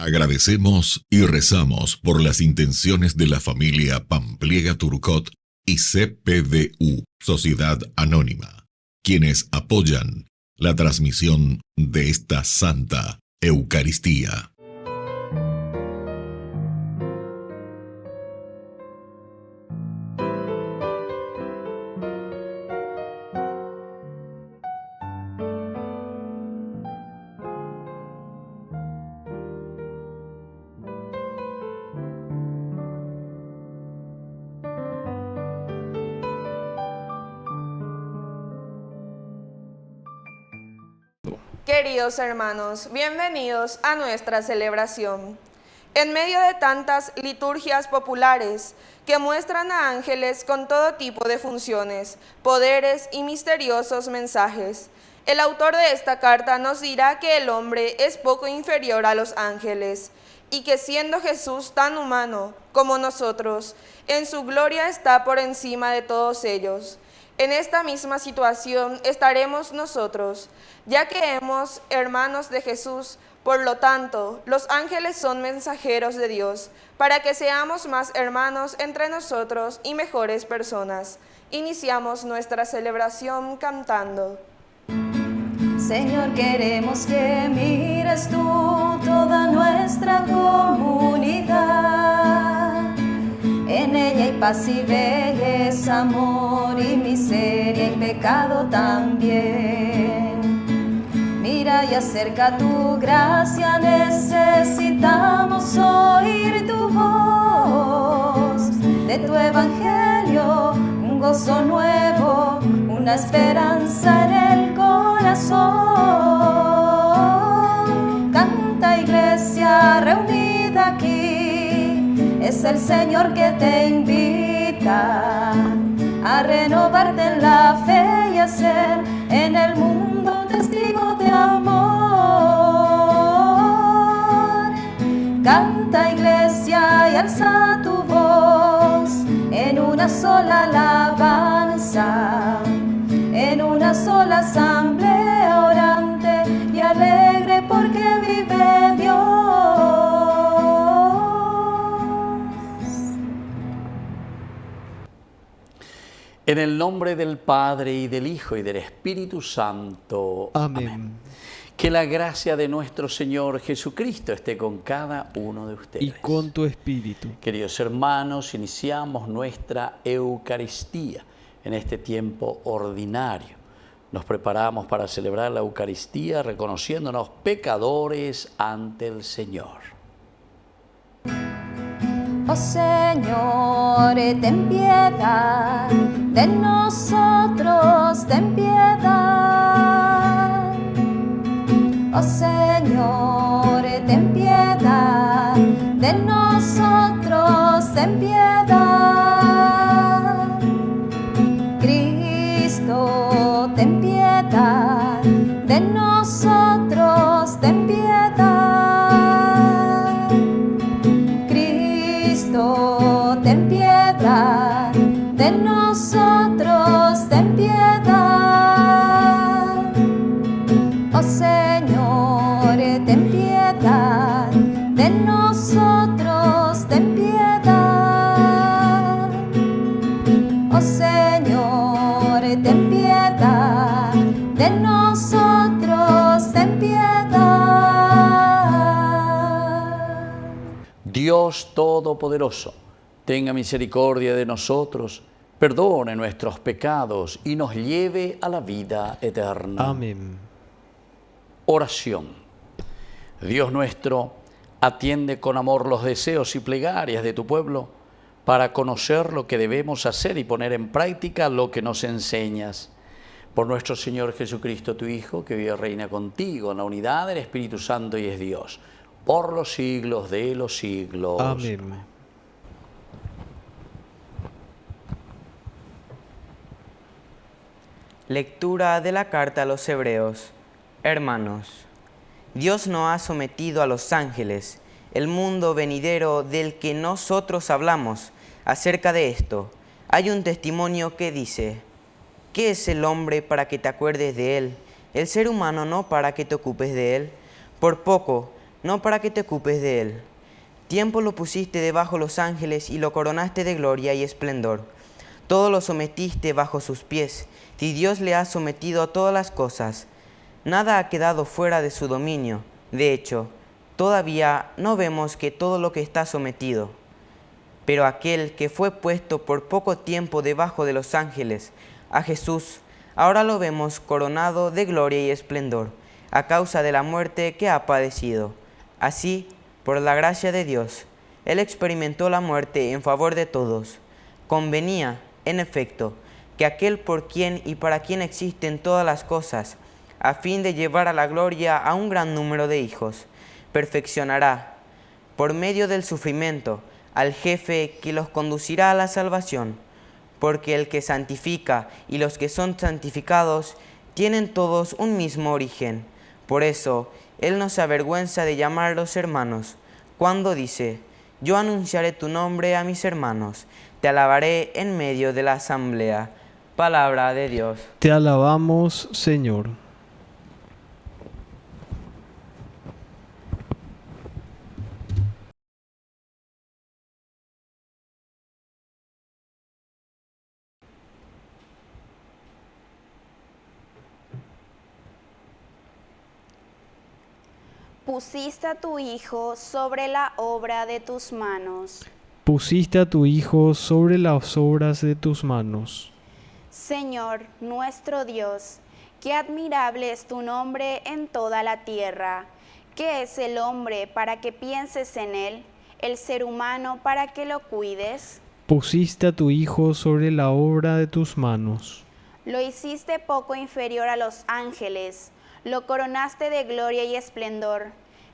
Agradecemos y rezamos por las intenciones de la familia Pampliega Turcot y CPDU, Sociedad Anónima, quienes apoyan la transmisión de esta Santa Eucaristía. Queridos hermanos, bienvenidos a nuestra celebración. En medio de tantas liturgias populares que muestran a ángeles con todo tipo de funciones, poderes y misteriosos mensajes, el autor de esta carta nos dirá que el hombre es poco inferior a los ángeles y que siendo Jesús tan humano como nosotros, en su gloria está por encima de todos ellos. En esta misma situación estaremos nosotros, ya que hemos hermanos de Jesús. Por lo tanto, los ángeles son mensajeros de Dios, para que seamos más hermanos entre nosotros y mejores personas. Iniciamos nuestra celebración cantando. Señor, queremos que mires tú toda nuestra comunidad. En ella hay paz y belleza, amor y miseria y pecado también. Mira y acerca tu gracia, necesitamos oír tu voz. De tu evangelio, un gozo nuevo, una esperanza en el corazón. Canta, iglesia reunida aquí, es el Señor que te invita a renovarte en la fe y a ser en el mundo testigo de amor. Canta, iglesia, y alza tu voz en una sola alabanza, en una sola asamblea orante y alegre porque vive Dios. En el nombre del Padre, y del Hijo, y del Espíritu Santo. Amén. Amén. Que la gracia de nuestro Señor Jesucristo esté con cada uno de ustedes. Y con tu espíritu. Queridos hermanos, iniciamos nuestra Eucaristía en este tiempo ordinario. Nos preparamos para celebrar la Eucaristía reconociéndonos pecadores ante el Señor. Oh Señor, ten piedad de nosotros, ten piedad. Oh Señor, ten piedad de nosotros, ten piedad. Cristo, ten piedad de nosotros, ten piedad. Cristo, ten piedad de nosotros, ten piedad. Oh Señor, ten piedad de nosotros, ten piedad. Oh Señor, ten piedad de nosotros, ten piedad. Dios Todopoderoso, tenga misericordia de nosotros, perdone nuestros pecados y nos lleve a la vida eterna. Amén. Oración. Dios nuestro, atiende con amor los deseos y plegarias de tu pueblo para conocer lo que debemos hacer y poner en práctica lo que nos enseñas. Por nuestro Señor Jesucristo, tu Hijo, que vive y reina contigo en la unidad del Espíritu Santo y es Dios, por los siglos de los siglos. Amén. Lectura de la carta a los Hebreos. Hermanos, Dios no ha sometido a los ángeles el mundo venidero del que nosotros hablamos. Acerca de esto, hay un testimonio que dice: ¿qué es el hombre para que te acuerdes de él? El ser humano no para que te ocupes de él. Por poco no para que te ocupes de él. Tiempo lo pusiste debajo de los ángeles y lo coronaste de gloria y esplendor. Todo lo sometiste bajo sus pies, y Dios le ha sometido a todas las cosas. Nada ha quedado fuera de su dominio. De hecho, todavía no vemos que todo lo que está sometido. Pero aquel que fue puesto por poco tiempo debajo de los ángeles, a Jesús, ahora lo vemos coronado de gloria y esplendor, a causa de la muerte que ha padecido. Así, por la gracia de Dios, Él experimentó la muerte en favor de todos. Convenía, en efecto, que aquel por quien y para quien existen todas las cosas, a fin de llevar a la gloria a un gran número de hijos, perfeccionará, por medio del sufrimiento, al jefe que los conducirá a la salvación, porque el que santifica y los que son santificados tienen todos un mismo origen. Por eso, Él no se avergüenza de llamarlos hermanos, cuando dice: yo anunciaré tu nombre a mis hermanos, te alabaré en medio de la asamblea. Palabra de Dios. Te alabamos, Señor. Pusiste a tu Hijo sobre la obra de tus manos. Pusiste a tu Hijo sobre las obras de tus manos. Señor nuestro Dios, qué admirable es tu nombre en toda la tierra. ¿Qué es el hombre para que pienses en él, el ser humano para que lo cuides? Pusiste a tu Hijo sobre la obra de tus manos. Lo hiciste poco inferior a los ángeles, lo coronaste de gloria y esplendor,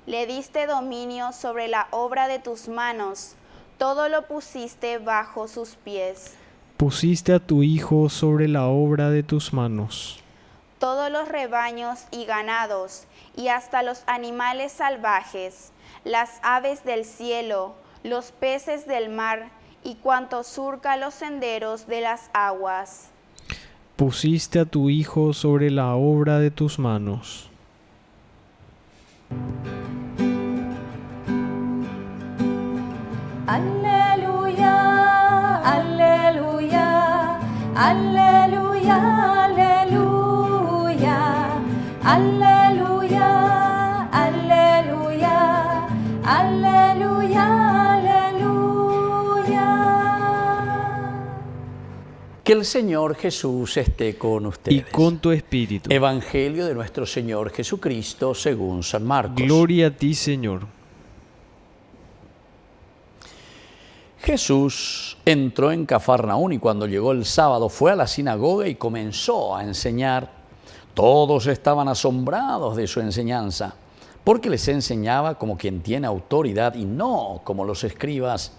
le diste dominio sobre la obra de tus manos, todo lo pusiste bajo sus pies. Pusiste a tu Hijo sobre la obra de tus manos. Todos los rebaños y ganados, y hasta los animales salvajes, las aves del cielo, los peces del mar, y cuanto surca los senderos de las aguas. Pusiste a tu Hijo sobre la obra de tus manos. Aleluya, aleluya, aleluya, aleluya, aleluya, aleluya, aleluya, aleluya. Que el Señor Jesús esté con ustedes. Y con tu espíritu. Evangelio de nuestro Señor Jesucristo según San Marcos. Gloria a ti, Señor. Jesús entró en Cafarnaún y cuando llegó el sábado fue a la sinagoga y comenzó a enseñar. Todos estaban asombrados de su enseñanza, porque les enseñaba como quien tiene autoridad y no como los escribas.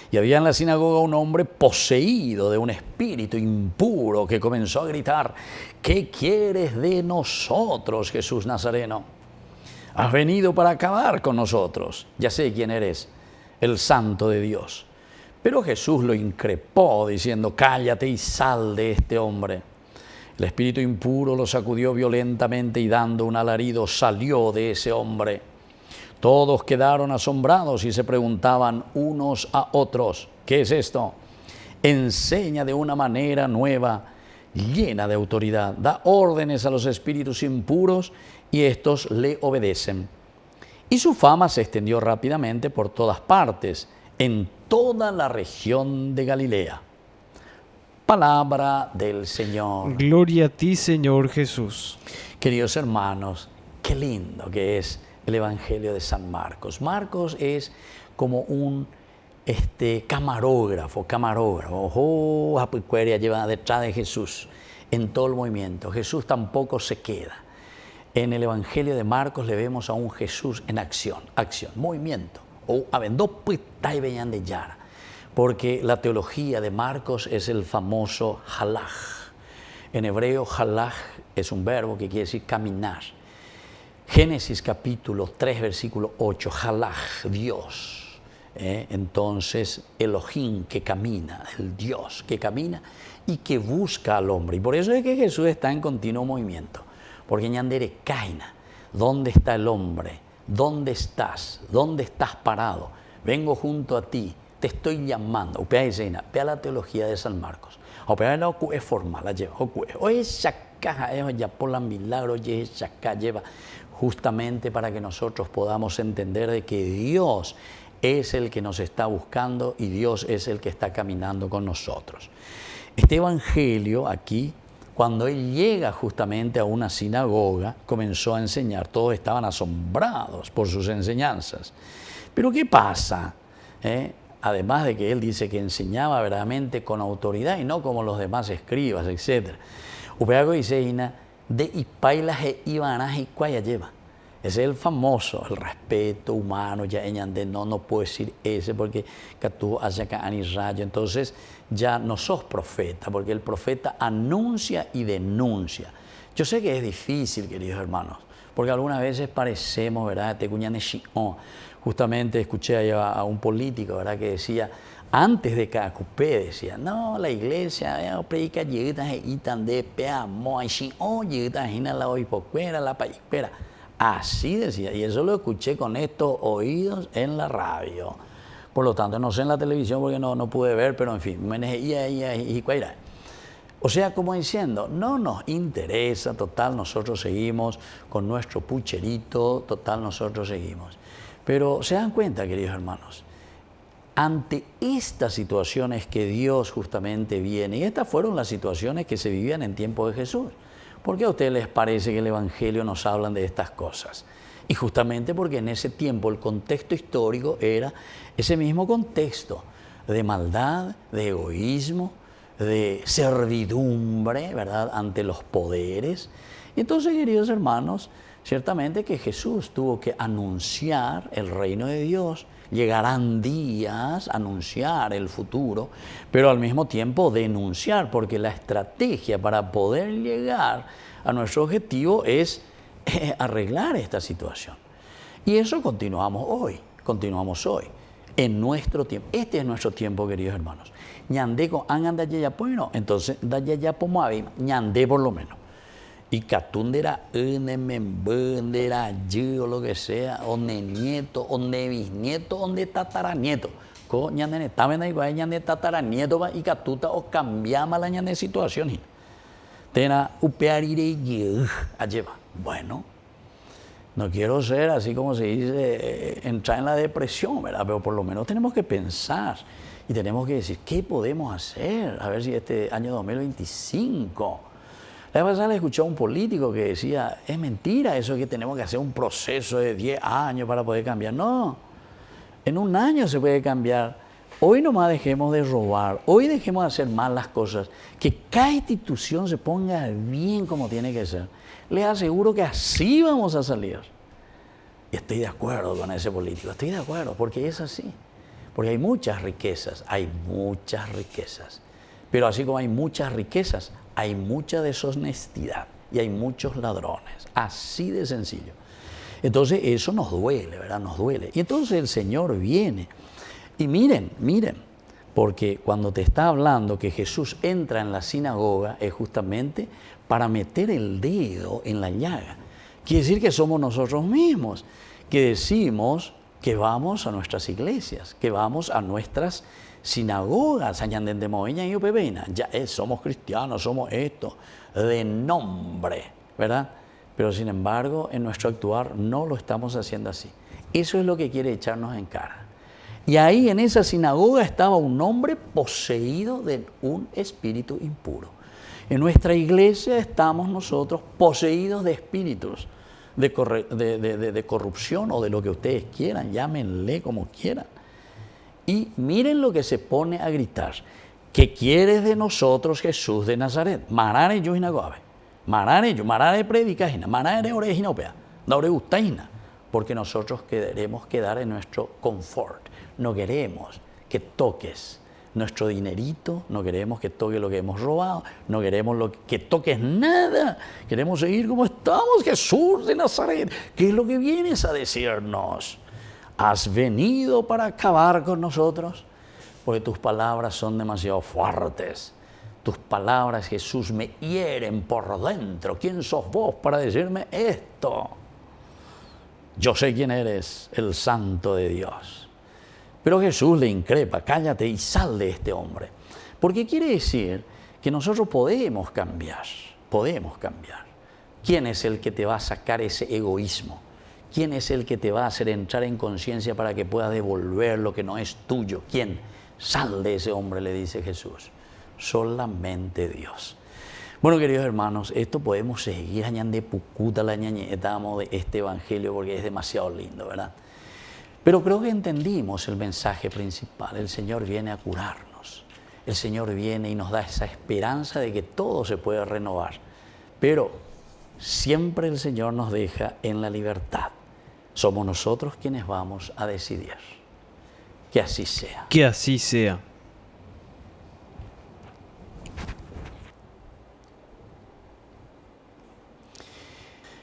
Y había en la sinagoga un hombre poseído de un espíritu impuro que comenzó a gritar: ¿qué quieres de nosotros, Jesús Nazareno? Has venido para acabar con nosotros. Ya sé quién eres, el Santo de Dios. Pero Jesús lo increpó diciendo: cállate y sal de este hombre. El espíritu impuro lo sacudió violentamente y dando un alarido salió de ese hombre. Todos quedaron asombrados y se preguntaban unos a otros: ¿qué es esto? Enseña de una manera nueva, llena de autoridad. Da órdenes a los espíritus impuros y estos le obedecen. Y su fama se extendió rápidamente por todas partes, en toda la región de Galilea. Palabra del Señor. Gloria a ti, Señor Jesús. Queridos hermanos, qué lindo que es el Evangelio de San Marcos. Marcos es como un camarógrafo, lleva detrás de Jesús en todo el movimiento. Jesús tampoco se queda. En el Evangelio de Marcos le vemos a un Jesús en acción, movimiento. O porque la teología de Marcos es el famoso halaj. En hebreo, halaj es un verbo que quiere decir caminar. Génesis capítulo 3, versículo 8, halaj, Dios. Entonces, Elohim, que camina, el Dios que camina y que busca al hombre. Y por eso es que Jesús está en continuo movimiento. Porque ñandere kaina, ¿dónde está el hombre? ¿dónde estás? ¿Dónde estás parado? Vengo junto a ti, te estoy llamando. Upea escena, vea la teología de San Marcos. Upea la ocu es formal, la lleva, ocu es. Oye, chaca, ya por la milagro, oye, chaca, lleva. Justamente para que nosotros podamos entender de que Dios es el que nos está buscando y Dios es el que está caminando con nosotros. Este evangelio aquí, cuando él llega justamente a una sinagoga, comenzó a enseñar. Todos estaban asombrados por sus enseñanzas. Pero ¿qué pasa? Además de que él dice que enseñaba verdaderamente con autoridad y no como los demás escribas, etc. Upeago dice, de Ipailas e Ibanas y Cuaya lleva. Ese es el famoso, el respeto humano, ya no puedo decir ese porque tú hace acá rayo. Entonces ya no sos profeta, porque el profeta anuncia y denuncia. Yo sé que es difícil, queridos hermanos, porque algunas veces parecemos, ¿verdad? Justamente escuché a un político, ¿verdad? Que decía, antes de Cacupé, decía, no, la iglesia predica lleguitas y tan de peamo, lleguitas y la oipocuera, la paicuera. Así decía, y eso lo escuché con estos oídos en la radio. Por lo tanto, no sé en la televisión porque no pude ver, pero en fin, o sea, como diciendo, no nos interesa, total, nosotros seguimos con nuestro pucherito, total, nosotros seguimos. Pero se dan cuenta, queridos hermanos, ante estas situaciones que Dios justamente viene, y estas fueron las situaciones que se vivían en tiempo de Jesús. ¿Por qué a ustedes les parece que el Evangelio nos habla de estas cosas? Y justamente porque en ese tiempo el contexto histórico era ese mismo contexto de maldad, de egoísmo, de servidumbre, ¿verdad?, ante los poderes. Y entonces, queridos hermanos, ciertamente que Jesús tuvo que anunciar el reino de Dios, llegarán días, anunciar el futuro, pero al mismo tiempo denunciar, porque la estrategia para poder llegar a nuestro objetivo es arreglar esta situación. Y eso continuamos hoy, en nuestro tiempo. Este es nuestro tiempo, queridos hermanos. Ñandé con anda ya bueno, entonces da ya pomoabi, ñandé por lo menos. Y catúndera, membendera, yo, lo que sea, onde nieto, onde bisnieto, onde tataranieto. Co ñandene, también igual ñande tataranieto va y catuta o cambiama la ñande situación. Tena upearire y alleva. Bueno, no quiero ser así como se dice, entrar en la depresión, ¿verdad? Pero por lo menos tenemos que pensar y tenemos que decir, ¿qué podemos hacer? A ver si este año 2025... La vez pasada le escuché a un político que decía, es mentira eso que tenemos que hacer un proceso de 10 años para poder cambiar. No, en un año se puede cambiar. Hoy nomás dejemos de robar, hoy dejemos de hacer mal las cosas, que cada institución se ponga bien como tiene que ser. Les aseguro que así vamos a salir. Y estoy de acuerdo con ese político, estoy de acuerdo, porque es así. Porque hay muchas riquezas. Pero así como hay muchas riquezas, hay mucha deshonestidad y hay muchos ladrones. Así de sencillo. Entonces eso nos duele, ¿verdad? Nos duele. Y entonces el Señor viene. Y miren, porque cuando te está hablando que Jesús entra en la sinagoga es justamente para meter el dedo en la llaga. Quiere decir que somos nosotros mismos, que decimos que vamos a nuestras iglesias, que vamos a nuestras sinagogas, ya somos cristianos, somos esto, de nombre, ¿verdad? Pero sin embargo, en nuestro actuar no lo estamos haciendo así. Eso es lo que quiere echarnos en cara. Y ahí en esa sinagoga estaba un hombre poseído de un espíritu impuro. En nuestra iglesia estamos nosotros poseídos de espíritus de corrupción o de lo que ustedes quieran, llámenle como quieran. Y miren lo que se pone a gritar. ¿Qué quieres de nosotros, Jesús de Nazaret? Marare yo inagoabe. Marare predicajina, marare orejinopea, daure gustaina. Porque nosotros queremos quedar en nuestro confort. No queremos que toques nuestro dinerito, no queremos que toques lo que hemos robado, no queremos que toques nada. Queremos seguir como estamos, Jesús de Nazaret. ¿Qué es lo que vienes a decirnos? ¿Has venido para acabar con nosotros? Porque tus palabras son demasiado fuertes. Tus palabras, Jesús, me hieren por dentro. ¿Quién sos vos para decirme esto? yo sé quién eres, el Santo de Dios. Pero Jesús le increpa, cállate y sal de este hombre. Porque quiere decir que nosotros podemos cambiar, podemos cambiar. ¿Quién es el que te va a sacar ese egoísmo? ¿Quién es el que te va a hacer entrar en conciencia para que puedas devolver lo que no es tuyo? ¿Quién? Sal de ese hombre, le dice Jesús. Solamente Dios. Bueno, queridos hermanos, esto podemos seguir añade pucuta la ñañetamos de este evangelio porque es demasiado lindo, ¿verdad? Pero creo que entendimos el mensaje principal. El Señor viene a curarnos. El Señor viene y nos da esa esperanza de que todo se puede renovar. Pero siempre el Señor nos deja en la libertad. Somos nosotros quienes vamos a decidir. Que así sea. Que así sea.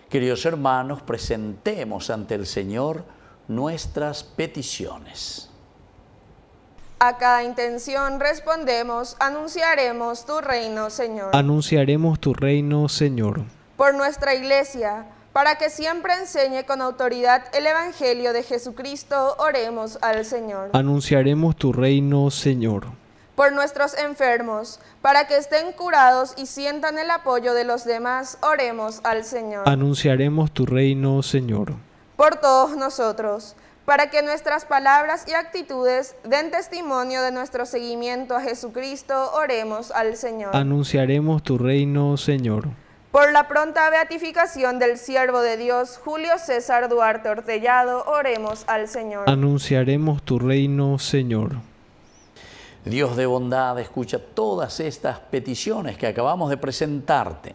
Queridos hermanos, presentemos ante el Señor nuestras peticiones. A cada intención respondemos, anunciaremos tu reino, Señor. Anunciaremos tu reino, Señor. Por nuestra Iglesia, para que siempre enseñe con autoridad el Evangelio de Jesucristo, oremos al Señor. Anunciaremos tu reino, Señor. Por nuestros enfermos, para que estén curados y sientan el apoyo de los demás, oremos al Señor. Anunciaremos tu reino, Señor. Por todos nosotros, para que nuestras palabras y actitudes den testimonio de nuestro seguimiento a Jesucristo, oremos al Señor. Anunciaremos tu reino, Señor. Por la pronta beatificación del siervo de Dios, Julio César Duarte Ortellado, oremos al Señor. Anunciaremos tu reino, Señor. Dios de bondad, escucha todas estas peticiones que acabamos de presentarte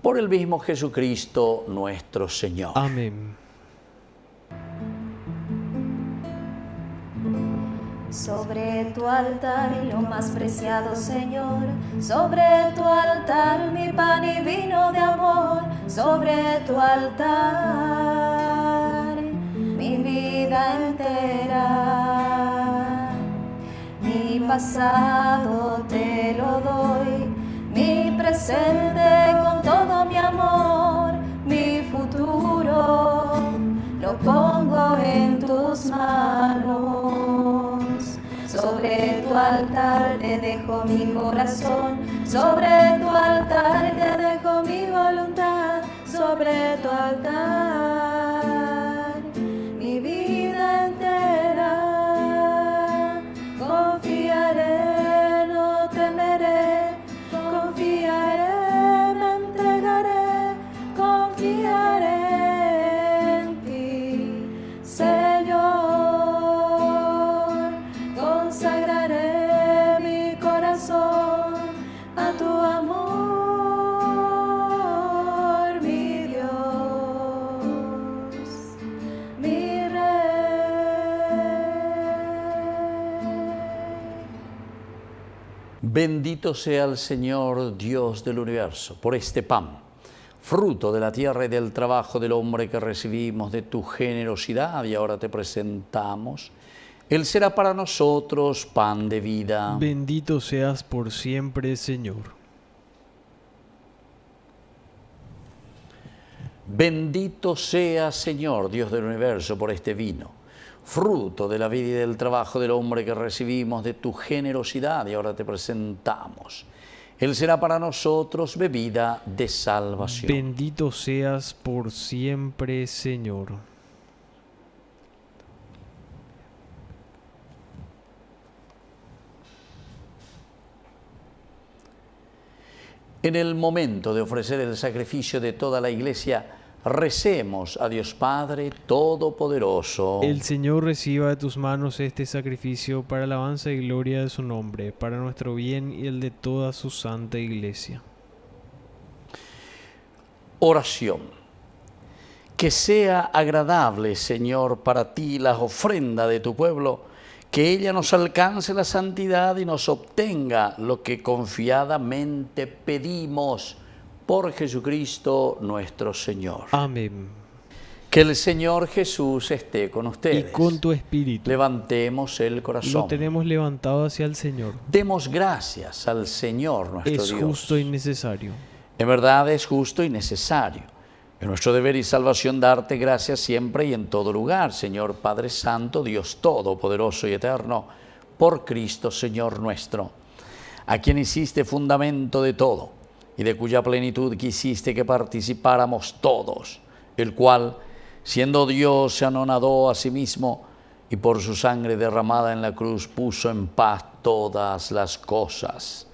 por el mismo Jesucristo nuestro Señor. Amén. Sobre tu altar y lo más preciado, Señor, sobre tu altar mi pan y vino de amor, sobre tu altar mi vida entera, mi pasado te lo doy, mi presente con todo mi amor, mi futuro lo pongo en tus manos. Sobre tu altar te dejo mi corazón, sobre tu altar te dejo mi voluntad, sobre tu altar mi vida entera. Confiaré, no temeré, confiaré, me entregaré, confiaré en ti, Señor. Consagraré mi corazón a tu amor, mi Dios, mi Rey. Bendito sea el Señor Dios del universo por este pan, fruto de la tierra y del trabajo del hombre que recibimos de tu generosidad y ahora te presentamos. Él será para nosotros pan de vida. Bendito seas por siempre, Señor. Bendito sea, Señor, Dios del universo, por este vino, fruto de la vida y del trabajo del hombre que recibimos de tu generosidad y ahora te presentamos. Él será para nosotros bebida de salvación. Bendito seas por siempre, Señor. En el momento de ofrecer el sacrificio de toda la Iglesia, recemos a Dios Padre Todopoderoso. El Señor reciba de tus manos este sacrificio para alabanza y gloria de su nombre, para nuestro bien y el de toda su santa Iglesia. Oración. Que sea agradable, Señor, para ti la ofrenda de tu pueblo, que ella nos alcance la santidad y nos obtenga lo que confiadamente pedimos por Jesucristo nuestro Señor. Amén. Que el Señor Jesús esté con ustedes. Y con tu espíritu. Levantemos el corazón. Lo tenemos levantado hacia el Señor. Demos gracias al Señor nuestro Dios. Es justo y necesario. En verdad es justo y necesario. Es nuestro deber y salvación darte gracias siempre y en todo lugar, Señor Padre Santo, Dios Todopoderoso y Eterno, por Cristo, Señor nuestro, a quien hiciste fundamento de todo y de cuya plenitud quisiste que participáramos todos, el cual, siendo Dios, se anonadó a sí mismo y por su sangre derramada en la cruz puso en paz todas las cosas.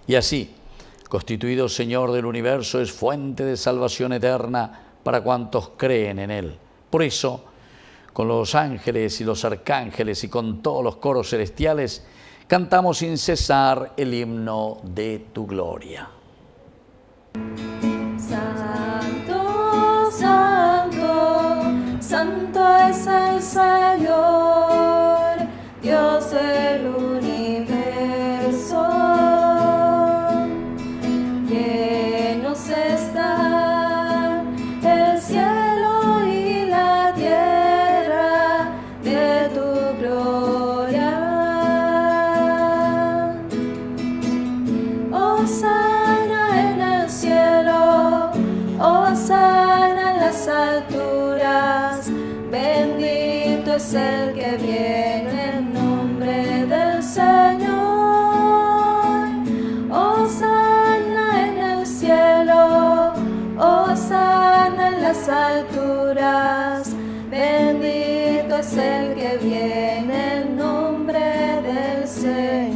Y así, constituido Señor del universo, es fuente de salvación eterna para cuantos creen en Él. Por eso, con los ángeles y los arcángeles y con todos los coros celestiales, cantamos sin cesar el himno de tu gloria. Santo, santo, santo es el Señor, Dios del universo. Llenos están el cielo y la tierra de tu gloria. Hosana en el cielo, hosana en las alturas, bendito es el que viene en nombre del Señor. Hosana en el cielo, hosana en las alturas, bendito es el que viene en nombre del Señor.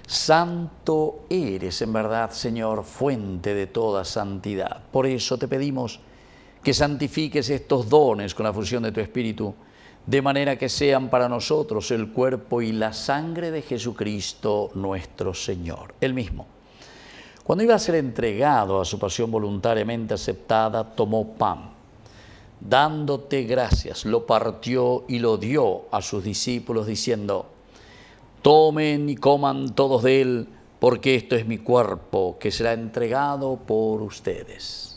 Santo eres en verdad, Señor, fuente de toda santidad. Por eso te pedimos que santifiques estos dones con la fusión de tu Espíritu, de manera que sean para nosotros el cuerpo y la sangre de Jesucristo nuestro Señor. Él mismo, cuando iba a ser entregado a su pasión voluntariamente aceptada, tomó pan. Dándote gracias, lo partió y lo dio a sus discípulos, diciendo: tomen y coman todos de él, porque esto es mi cuerpo, que será entregado por ustedes.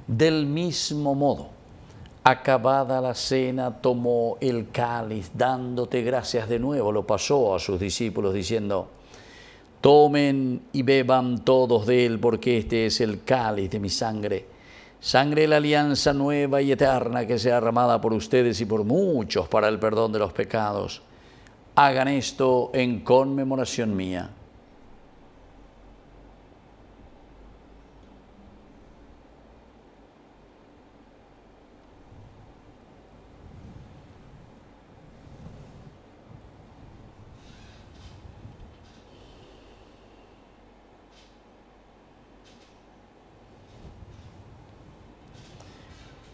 Del mismo modo, acabada la cena, tomó el cáliz, dándote gracias de nuevo, lo pasó a sus discípulos, diciendo: tomen y beban todos de él, porque este es el cáliz de mi sangre, sangre de la alianza nueva y eterna, que sea derramada por ustedes y por muchos para el perdón de los pecados. Hagan esto en conmemoración mía.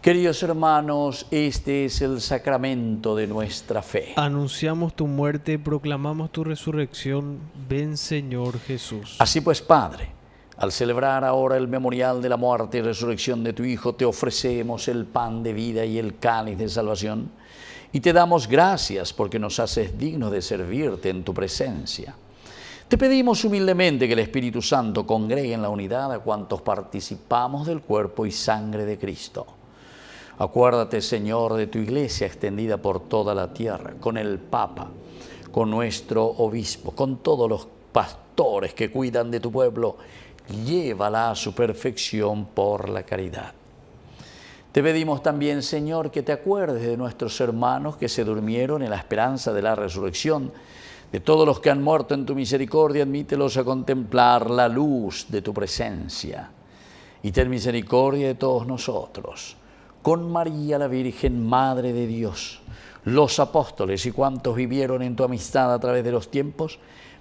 Queridos hermanos, este es el sacramento de nuestra fe. Anunciamos tu muerte, proclamamos tu resurrección. Ven, Señor Jesús. Así pues, Padre, al celebrar ahora el memorial de la muerte y resurrección de tu Hijo, te ofrecemos el pan de vida y el cáliz de salvación, y te damos gracias porque nos haces dignos de servirte en tu presencia. Te pedimos humildemente que el Espíritu Santo congregue en la unidad a cuantos participamos del cuerpo y sangre de Cristo. Acuérdate, Señor, de tu iglesia extendida por toda la tierra, con el Papa, con nuestro obispo, con todos los pastores que cuidan de tu pueblo. Llévala a su perfección por la caridad. Te pedimos también, Señor, que te acuerdes de nuestros hermanos que se durmieron en la esperanza de la resurrección. De todos los que han muerto en tu misericordia, admítelos a contemplar la luz de tu presencia. Y ten misericordia de todos nosotros. Con María la Virgen, Madre de Dios, los apóstoles y cuantos vivieron en tu amistad a través de los tiempos,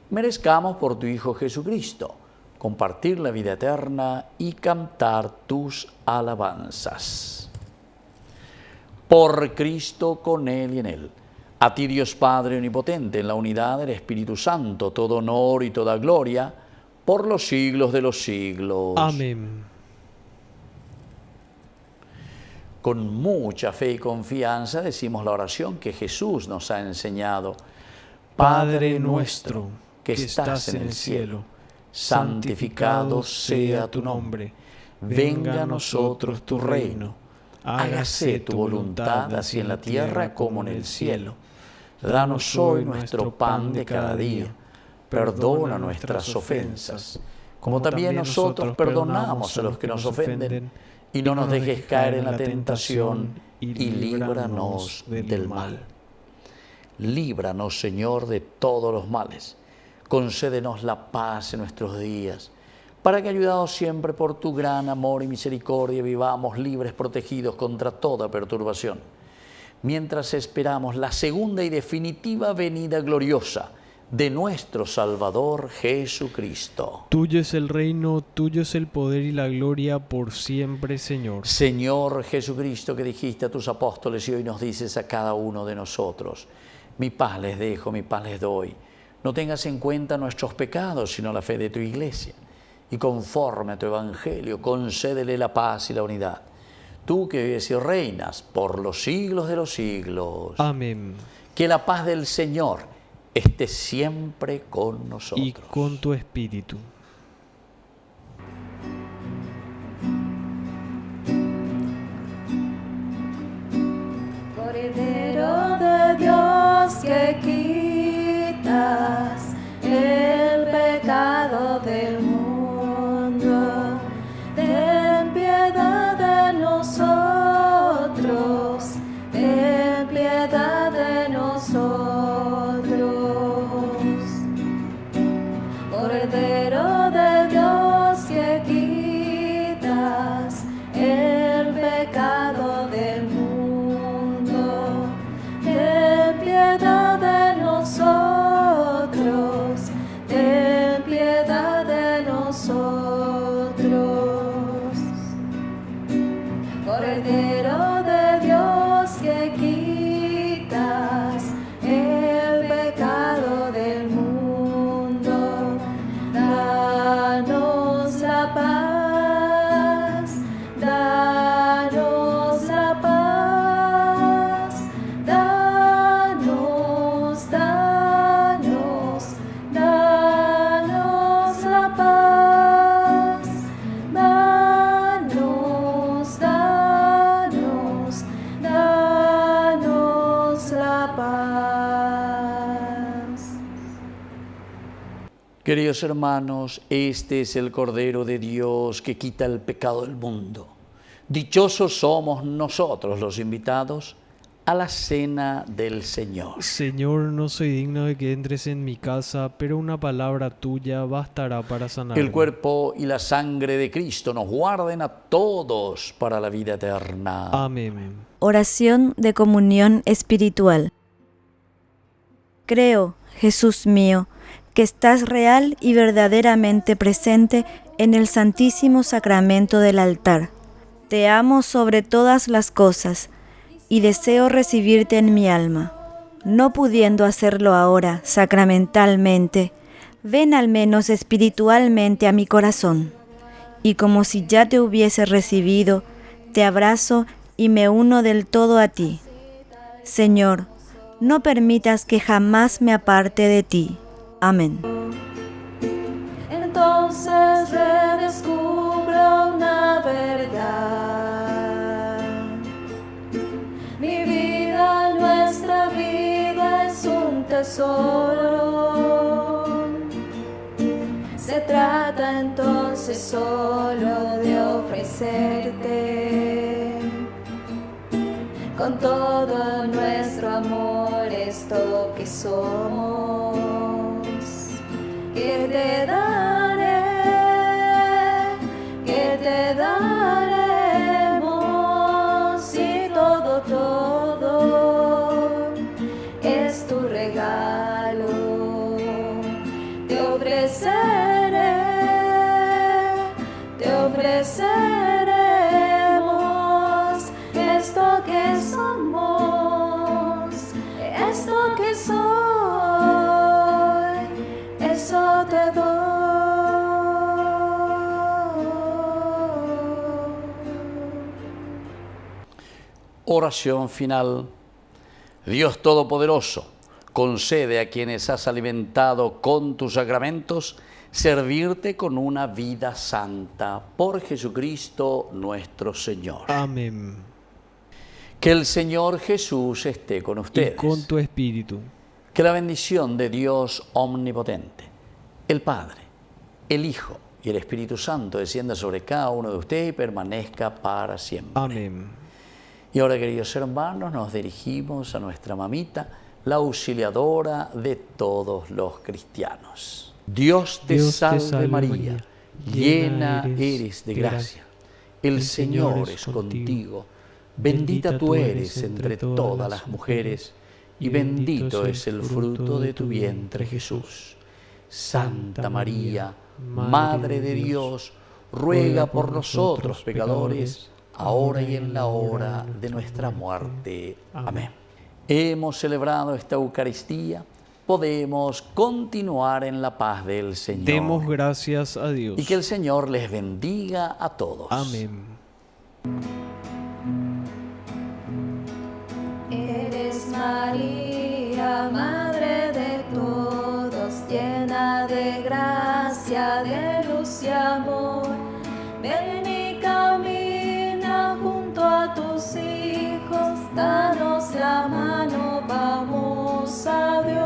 merezcamos por tu Hijo Jesucristo compartir la vida eterna y cantar tus alabanzas. Por Cristo, con Él y en Él, a ti, Dios Padre Omnipotente, en la unidad del Espíritu Santo, todo honor y toda gloria, por los siglos de los siglos. Amén. Con mucha fe y confianza decimos la oración que Jesús nos ha enseñado. Padre nuestro, que estás en el cielo, santificado sea tu nombre. Venga a nosotros tu reino. Hágase tu voluntad, así en la tierra como en el cielo. Danos hoy nuestro pan de cada día. Perdona nuestras ofensas, como también nosotros perdonamos a los que nos ofenden. Y no nos dejes caer en la tentación, y líbranos del mal. Líbranos, Señor, de todos los males. Concédenos la paz en nuestros días, para que, ayudados siempre por tu gran amor y misericordia, vivamos libres, protegidos contra toda perturbación, mientras esperamos la segunda y definitiva venida gloriosa de nuestro Salvador Jesucristo. Tuyo es el reino, tuyo es el poder y la gloria por siempre, Señor. Señor Jesucristo, que dijiste a tus apóstoles y hoy nos dices a cada uno de nosotros: mi paz les dejo, mi paz les doy. No tengas en cuenta nuestros pecados, sino la fe de tu Iglesia. Y conforme a tu Evangelio, concédele la paz y la unidad. Tú que vives y reinas por los siglos de los siglos. Amén. Que la paz del Señor esté siempre con nosotros. Y con tu espíritu. Cordero de Dios, que quitas el pecado del mundo, ten piedad de nosotros, ten piedad de nosotros. Cordero de Dios, que quitas el pecado del mundo, ten piedad de nosotros, ten piedad de nosotros. Cordero de Dios, que quitas el pecado del mundo, danos la paz, danos la paz, danos, danos, danos la paz, danos, danos, danos la paz. Queridos hermanos, este es el Cordero de Dios que quita el pecado del mundo. Dichosos somos nosotros los invitados a la cena del Señor. Señor, no soy digno de que entres en mi casa, pero una palabra tuya bastará para sanarme. Que el cuerpo y la sangre de Cristo nos guarden a todos para la vida eterna. Amén. Oración de comunión espiritual. Creo, Jesús mío, que estás real y verdaderamente presente en el Santísimo Sacramento del altar. Te amo sobre todas las cosas y deseo recibirte en mi alma. No pudiendo hacerlo ahora sacramentalmente, ven al menos espiritualmente a mi corazón. Y como si ya te hubiese recibido, te abrazo y me uno del todo a ti. Señor, no permitas que jamás me aparte de ti. Amén. Entonces redescubro una verdad. Mi vida, nuestra vida es un tesoro. Se trata entonces solo de ofrecerte con todo nuestro amor esto que somos. Que te daremos y todo es tu regalo. Te ofreceremos esto que somos, esto que soy, eso te doy. Oración final. Dios Todopoderoso, concede a quienes has alimentado con tus sacramentos servirte con una vida santa. Por Jesucristo nuestro Señor. Amén. Que el Señor Jesús esté con ustedes. Y con tu espíritu. Que la bendición de Dios omnipotente, el Padre, el Hijo y el Espíritu Santo descienda sobre cada uno de ustedes y permanezca para siempre. Amén. Y ahora, queridos hermanos, nos dirigimos a nuestra mamita, la auxiliadora de todos los cristianos. Dios te salve María, llena eres de gracia. El Señor es contigo. Bendita tú eres entre todas las mujeres, y bendito es el fruto de tu vientre, Jesús. Santa María, Madre de Dios, ruega por nosotros pecadores, ahora y en la hora de nuestra muerte. Amén. Hemos celebrado esta Eucaristía, podemos continuar en la paz del Señor. Demos gracias a Dios. Y que el Señor les bendiga a todos. Amén. Eres María, Madre de todos, llena de gracia, de luz y amor. Ven y camina junto a tus hijos, danos la mano, vamos a Dios.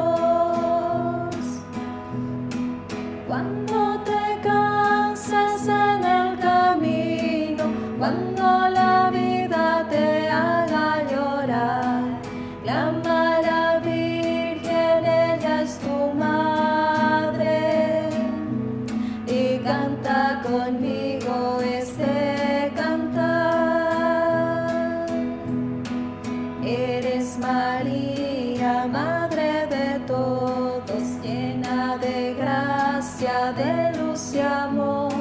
Cuando te cansas en el camino, cuando la vida te haga llorar, clama a la Virgen, ella es tu madre, y canta conmigo este cantar. Eres María, Madre de todos, llena de gracia, de luz y amor.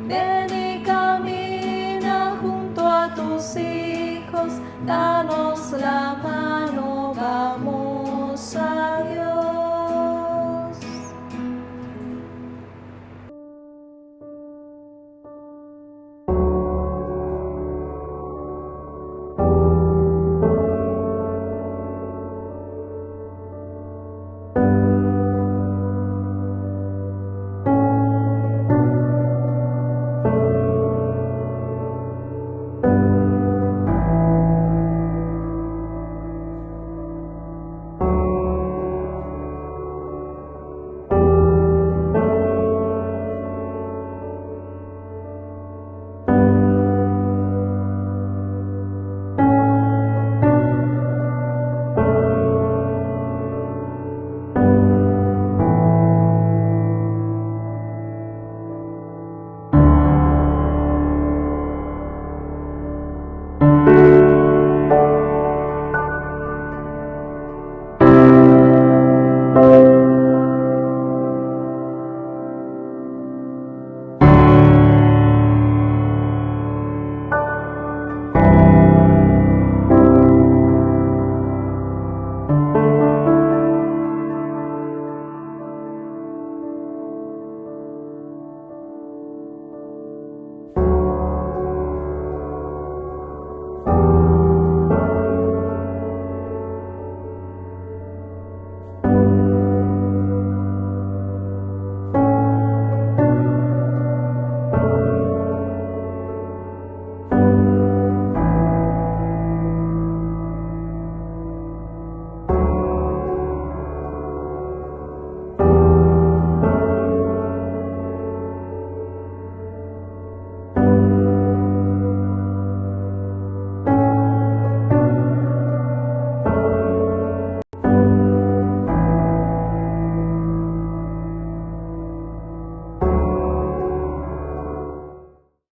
Ven y camina junto a tus hijos, danos la mano, vamos a Dios.